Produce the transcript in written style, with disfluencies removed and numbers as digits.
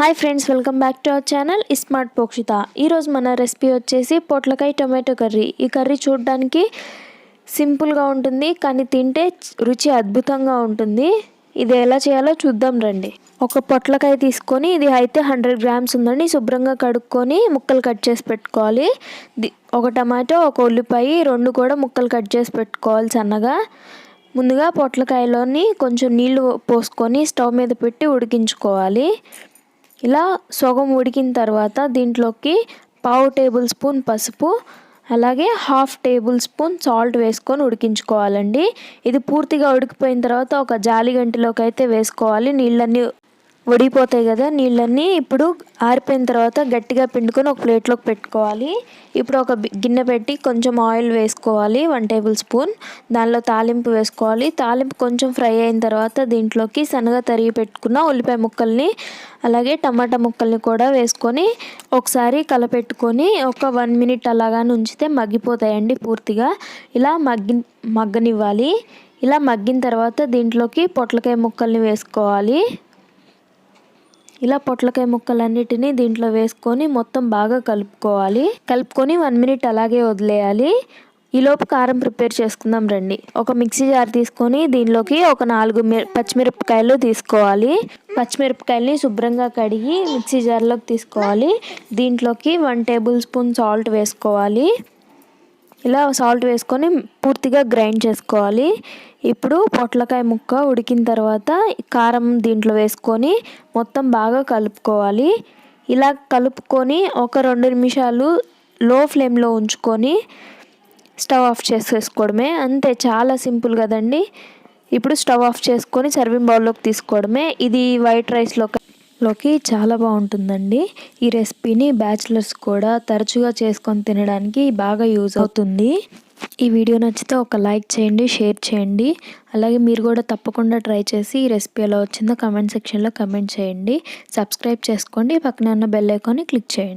Hi friends, welcome back to our channel smart Pokshita. ఈరోజు మన recipe వచ్చేసి పొట్లకాయ టొమాటో కర్రీ. ఈ కర్రీ చూడడానికి సింపుల్గా ఉంటుంది, కానీ తింటే రుచి అద్భుతంగా ఉంటుంది. ఇది ఎలా చేయాలో చూద్దాం రండి. ఒక పొట్లకాయ తీసుకొని, ఇది అయితే 100 గ్రామ్స్ ఉందండి. శుభ్రంగా కడుక్కొని ముక్కలు కట్ చేసి పెట్టుకోవాలి. ఒక టమాటో, ఒక ఉల్లిపాయ, 2 కూడా ముక్కలు కట్ చేసి పెట్టుకోవాలి సన్నగా. ముందుగా పొట్లకాయలోని కొంచెం నీళ్లు పోసుకొని స్టవ్ మీద పెట్టి ఉడికించుకోవాలి. ఇలా సగం ఉడికిన తర్వాత దీంట్లోకి 1/2 టేబుల్ స్పూన్ పసుపు, అలాగే 1/2 టేబుల్ స్పూన్ సాల్ట్ వేసుకొని ఉడికించుకోవాలండి. ఇది పూర్తిగా ఉడికిపోయిన తర్వాత ఒక జాలి గంటిలోకి అయితే వేసుకోవాలి. నీళ్ళన్నీ ఉడికిపోతాయి కదా, నీళ్ళన్నీ ఇప్పుడు ఆరిపోయిన తర్వాత గట్టిగా పిండుకొని ఒక ప్లేట్లోకి పెట్టుకోవాలి. ఇప్పుడు ఒక గిన్నె పెట్టి కొంచెం ఆయిల్ వేసుకోవాలి, 1 టేబుల్ స్పూన్. దానిలో తాలింపు వేసుకోవాలి. తాలింపు కొంచెం ఫ్రై అయిన తర్వాత దీంట్లోకి సన్నగా తరిగి పెట్టుకున్న ఉల్లిపాయ ముక్కల్ని, అలాగే టమాటా ముక్కల్ని కూడా వేసుకొని ఒకసారి కలపెట్టుకొని ఒక 1 మినిట్ అలాగానే ఉంచితే మగ్గిపోతాయండి పూర్తిగా. ఇలా మగ్గనివ్వాలి. ఇలా మగ్గిన తర్వాత దీంట్లోకి పొట్లకాయ ముక్కల్ని వేసుకోవాలి. ఇలా పొట్లకాయ ముక్కలన్నిటినీ దీంట్లో వేసుకొని మొత్తం బాగా కలుపుకొని 1 మినిట్ అలాగే వదిలేయాలి. ఈలోపు కారం ప్రిపేర్ చేసుకుందాం రండి. ఒక మిక్సీ జార్ తీసుకొని దీనిలోకి ఒక 4 పచ్చిమిరపకాయలు తీసుకోవాలి. పచ్చిమిరపకాయలని శుభ్రంగా కడిగి మిక్సీ జార్లోకి తీసుకోవాలి. దీంట్లోకి 1 టేబుల్ స్పూన్ సాల్ట్ వేసుకోవాలి. ఇలా సాల్ట్ వేసుకొని పూర్తిగా గ్రైండ్ చేసుకోవాలి. ఇప్పుడు పొట్లకాయ ముక్క ఉడికిన తర్వాత కారం దీంట్లో వేసుకొని మొత్తం బాగా కలుపుకోవాలి. ఇలా కలుపుకొని ఒక 2 నిమిషాలు లో ఫ్లేమ్లో ఉంచుకొని స్టవ్ ఆఫ్ చేసేసుకోవడమే. అంతే, చాలా సింపుల్ కదండి. ఇప్పుడు స్టవ్ ఆఫ్ చేసుకొని సర్వింగ్ బౌల్లోకి తీసుకోవడమే. ఇది వైట్ రైస్లోకి చాలా బాగుంటుందండి. ఈ రెసిపీని బ్యాచిలర్స్ కూడా తరచుగా చేసుకొని తినడానికి బాగా యూజ్ అవుతుంది. ఈ వీడియో నచ్చితే ఒక లైక్ చేయండి, షేర్ చేయండి. అలాగే మీరు కూడా తప్పకుండా ట్రై చేసి ఈ రెసిపీ ఎలా వచ్చిందో కామెంట్ సెక్షన్లో కామెంట్ చేయండి. సబ్స్క్రైబ్ చేసుకోండి. పక్కనే ఉన్న బెల్ ఐకాన్ని క్లిక్ చేయండి.